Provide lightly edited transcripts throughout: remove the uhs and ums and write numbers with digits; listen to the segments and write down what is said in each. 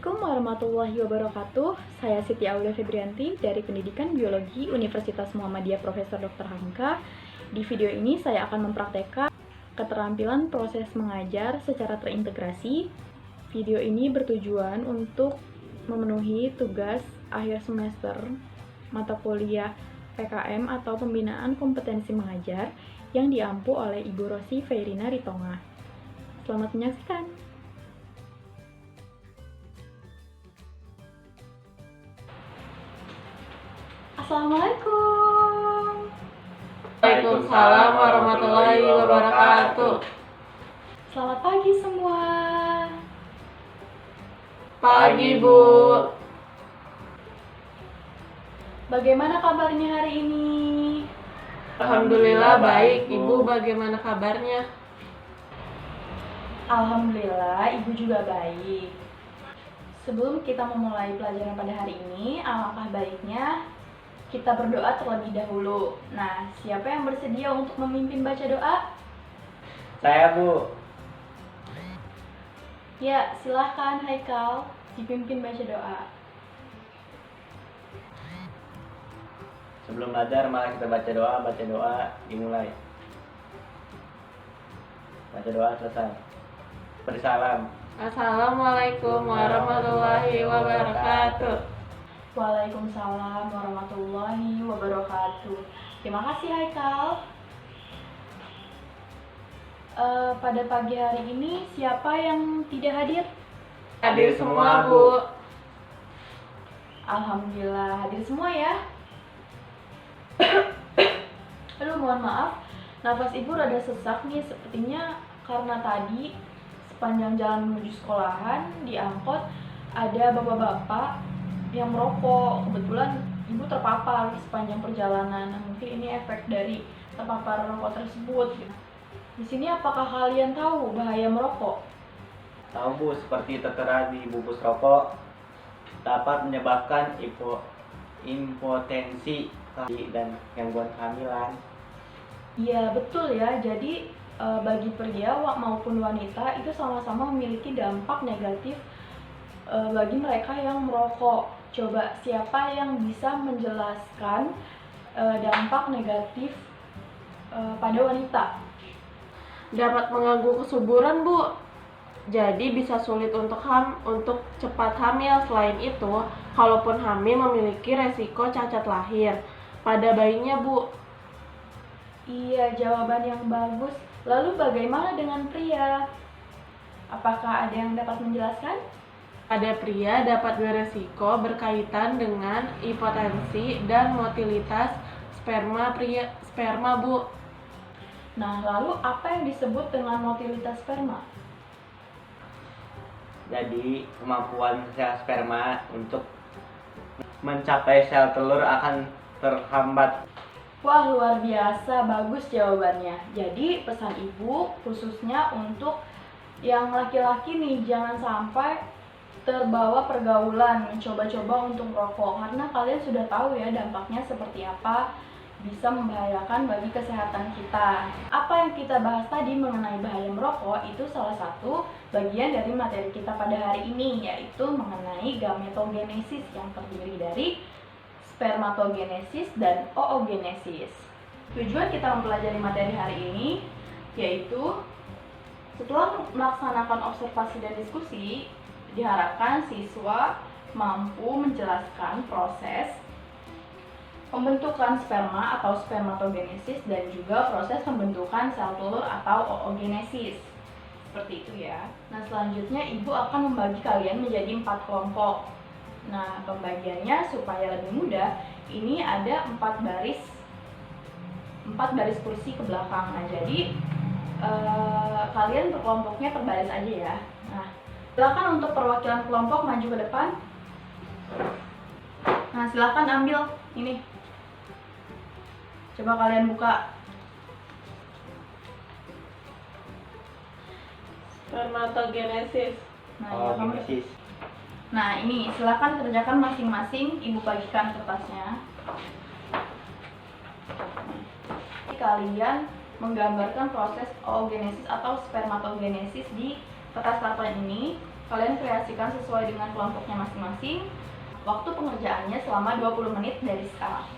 Assalamualaikum warahmatullahi wabarakatuh. Saya Siti Aulia Febrianti dari Pendidikan Biologi Universitas Muhammadiyah Profesor Dr. Hamka. Di video ini saya akan mempraktekkan keterampilan proses mengajar secara terintegrasi. Video ini bertujuan untuk memenuhi tugas akhir semester mata kuliah PKM atau Pembinaan Kompetensi Mengajar yang diampu oleh Ibu Rosi Feirina Ritonga. Selamat menyaksikan. Assalamualaikum. Waalaikumsalam warahmatullahi wabarakatuh. Selamat pagi semua. Pagi, Bu. Bagaimana kabarnya hari ini? Alhamdulillah baik. Ibu bagaimana kabarnya? Alhamdulillah, Ibu juga baik. Sebelum kita memulai pelajaran pada hari ini, alangkah baiknya kita berdoa terlebih dahulu. Nah, siapa yang bersedia untuk memimpin baca doa? Saya, Bu. Ya, silahkan Haikal, dipimpin baca doa. Sebelum belajar, mari kita baca doa dimulai. Baca doa selesai. Bersalam. Assalamualaikum warahmatullahi wabarakatuh. Waalaikumsalam warahmatullahi wabarakatuh. Terima kasih Haikal. Pada pagi hari ini siapa yang tidak hadir? Hadir semua, Bu. Alhamdulillah hadir semua ya. Aduh, mohon maaf, nafas Ibu rada sesak nih, sepertinya karena tadi sepanjang jalan menuju sekolahan di angkot ada bapak-bapak yang merokok. Kebetulan Ibu terpapar sepanjang perjalanan. Mungkin ini efek dari terpapar rokok tersebut. Di sini apakah kalian tahu bahaya merokok? Tahu, Bu, seperti tertera di bungkus rokok dapat menyebabkan impotensi dan gangguan kehamilan. Iya, betul ya. Jadi bagi pria maupun wanita itu sama-sama memiliki dampak negatif bagi mereka yang merokok. Coba siapa yang bisa menjelaskan dampak negatif pada wanita? Dapat mengganggu kesuburan, Bu. Jadi bisa sulit untuk cepat hamil. Selain itu, kalaupun hamil memiliki resiko cacat lahir pada bayinya, Bu. Iya, jawaban yang bagus. Lalu bagaimana dengan pria? Apakah ada yang dapat menjelaskan? Pada pria dapat beresiko berkaitan dengan impotensi dan motilitas sperma, Bu. Nah, lalu apa yang disebut dengan motilitas sperma? Jadi, kemampuan sel sperma untuk mencapai sel telur akan terhambat. Wah, luar biasa, bagus jawabannya. Jadi, pesan Ibu khususnya untuk yang laki-laki nih, jangan sampai terbawa pergaulan, mencoba-coba untuk merokok. Karena kalian sudah tahu ya dampaknya seperti apa, bisa membahayakan bagi kesehatan kita. Apa yang kita bahas tadi mengenai bahaya merokok itu salah satu bagian dari materi kita pada hari ini, yaitu mengenai gametogenesis yang terdiri dari spermatogenesis dan oogenesis. Tujuan kita mempelajari materi hari ini yaitu setelah melaksanakan observasi dan diskusi, diharapkan siswa mampu menjelaskan proses pembentukan sperma atau spermatogenesis dan juga proses pembentukan sel telur atau oogenesis. Seperti itu ya. Nah, selanjutnya Ibu akan membagi kalian menjadi 4 kelompok. Nah, pembagiannya supaya lebih mudah, ini ada 4 baris kursi ke belakang. Nah, jadi kalian berkelompoknya berbaris aja ya. Nah, silakan untuk perwakilan kelompok maju ke depan. Nah, silakan ambil ini. Coba kalian buka. Spermatogenesis. Oogenesis. Nah, ini silakan kerjakan masing-masing. Ibu bagikan kertasnya. Kalian menggambarkan proses oogenesis atau spermatogenesis di kertas papan ini. Kalian kreasikan sesuai dengan kelompoknya masing-masing. Waktu pengerjaannya selama 20 menit dari sekarang.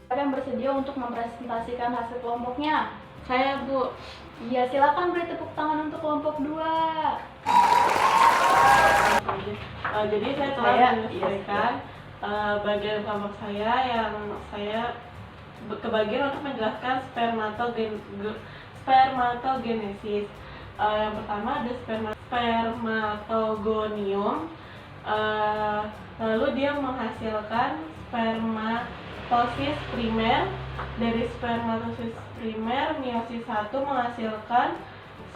Siapa yang bersedia untuk mempresentasikan hasil kelompoknya? Saya, Bu. Iya, silakan beri tepuk tangan untuk kelompok 2. Jadi saya telah Iya, menyelesaikan bagian kelompok saya yang saya kebagian untuk menjelaskan spermatogenesis. Yang pertama ada spermatogonium. Lalu dia menghasilkan spermatosis primer. Dari spermatosis primer, meiosis 1 menghasilkan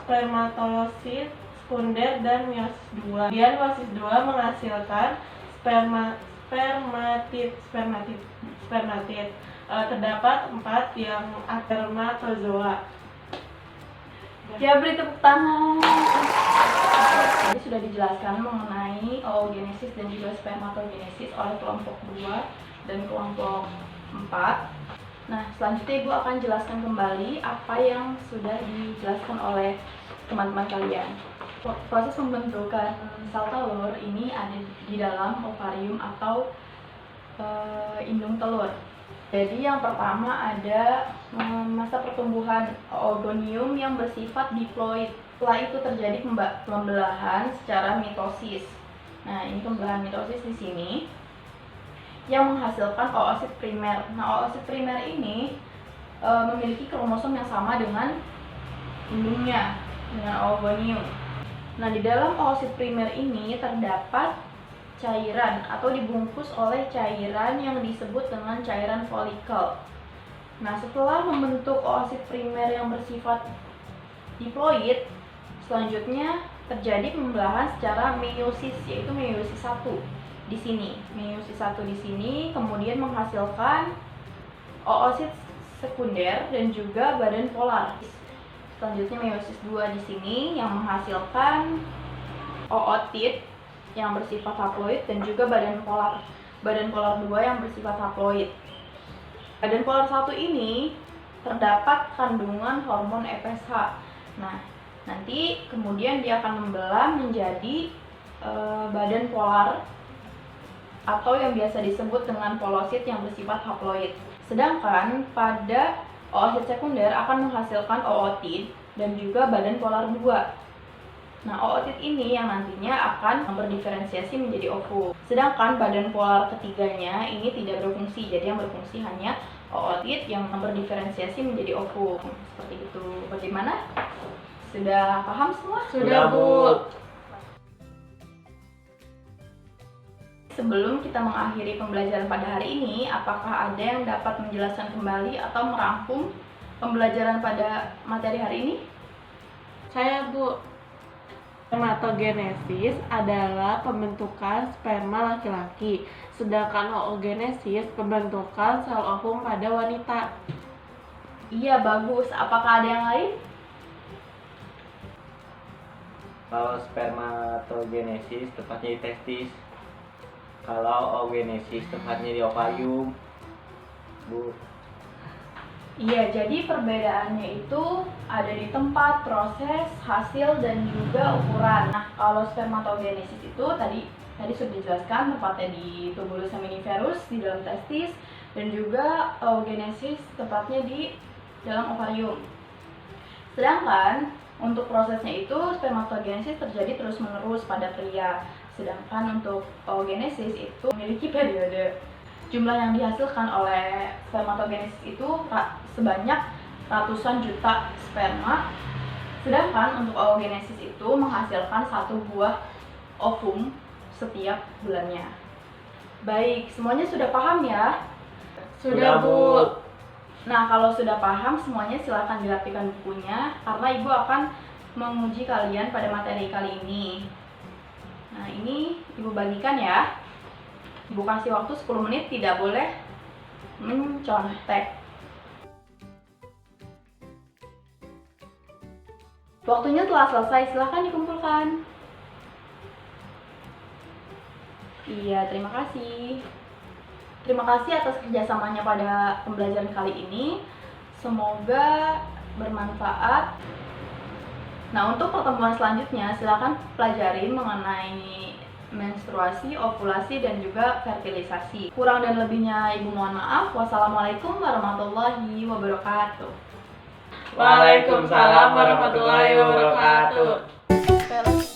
spermatosit sekunder dan meiosis 2. Kemudian meiosis 2 menghasilkan spermatid. Terdapat 4 yang spermatozoa. Ya, beri tepuk tangan. Tadi sudah dijelaskan mengenai oogenesis dan juga spermatogenesis oleh kelompok 2 dan kelompok 4. Nah, selanjutnya Ibu akan jelaskan kembali apa yang sudah dijelaskan oleh teman-teman kalian. Proses pembentukan sel telur ini ada di dalam ovarium atau indung telur. Jadi yang pertama ada masa pertumbuhan oogonium yang bersifat diploid. Setelah itu terjadi pembelahan secara mitosis. Nah, ini pembelahan mitosis di sini yang menghasilkan oosit primer. Nah, oosit primer ini memiliki kromosom yang sama dengan indungnya, dengan oogonium. Nah, di dalam oosit primer ini terdapat cairan atau dibungkus oleh cairan yang disebut dengan cairan folikel. Nah, setelah membentuk oosit primer yang bersifat diploid, selanjutnya terjadi pembelahan secara meiosis, yaitu meiosis 1 di sini. Meiosis 1 di sini kemudian menghasilkan oosit sekunder dan juga badan polar. Selanjutnya meiosis 2 di sini yang menghasilkan ootit yang bersifat haploid dan juga badan polar. Badan polar 2 yang bersifat haploid. Badan polar 1 ini terdapat kandungan hormon FSH. Nah, nanti kemudian dia akan membelah menjadi badan polar atau yang biasa disebut dengan polosit yang bersifat haploid. Sedangkan pada oosit sekunder akan menghasilkan ootit dan juga badan polar 2. Nah, ootit ini yang nantinya akan berdiferensiasi menjadi ovum. Sedangkan badan polar ketiganya ini tidak berfungsi, jadi yang berfungsi hanya ootit yang berdiferensiasi menjadi ovum. Seperti itu. Bagaimana? Sudah paham semua? Sudah, Bu. Sebelum kita mengakhiri pembelajaran pada hari ini, apakah ada yang dapat menjelaskan kembali atau merangkum pembelajaran pada materi hari ini? Saya, Bu. Spermatogenesis adalah pembentukan sperma laki-laki, sedangkan oogenesis pembentukan sel ovum pada wanita. Iya, bagus. Apakah ada yang lain? Kalau spermatogenesis tepatnya di testis. Kalau oogenesis tepatnya di ovarium, Bu. Iya, jadi perbedaannya itu ada di tempat, proses, hasil, dan juga ukuran. Nah, kalau spermatogenesis itu tadi sudah dijelaskan tempatnya di tubulus seminiferus di dalam testis, dan juga oogenesis tepatnya di dalam ovarium. Sedangkan untuk prosesnya itu spermatogenesis terjadi terus-menerus pada pria. Sedangkan untuk oogenesis itu memiliki periode. Jumlah yang dihasilkan oleh spermatogenesis itu sebanyak ratusan juta sperma. Sedangkan untuk oogenesis itu menghasilkan 1 buah ovum setiap bulannya. Baik, semuanya sudah paham ya? Sudah, Bu. Nah, kalau sudah paham semuanya silakan dirapikan bukunya karena Ibu akan menguji kalian pada materi kali ini. Nah, ini Ibu bagikan ya. Ibu kasih waktu 10 menit, tidak boleh mencontek. Waktunya telah selesai, silahkan dikumpulkan. Iya, terima kasih. Terima kasih atas kerjasamanya pada pembelajaran kali ini. Semoga bermanfaat. Nah, untuk pertemuan selanjutnya, silakan pelajari mengenai menstruasi, ovulasi, dan juga fertilisasi. Kurang dan lebihnya Ibu mohon maaf. Wassalamualaikum warahmatullahi wabarakatuh. Waalaikumsalam warahmatullahi wabarakatuh.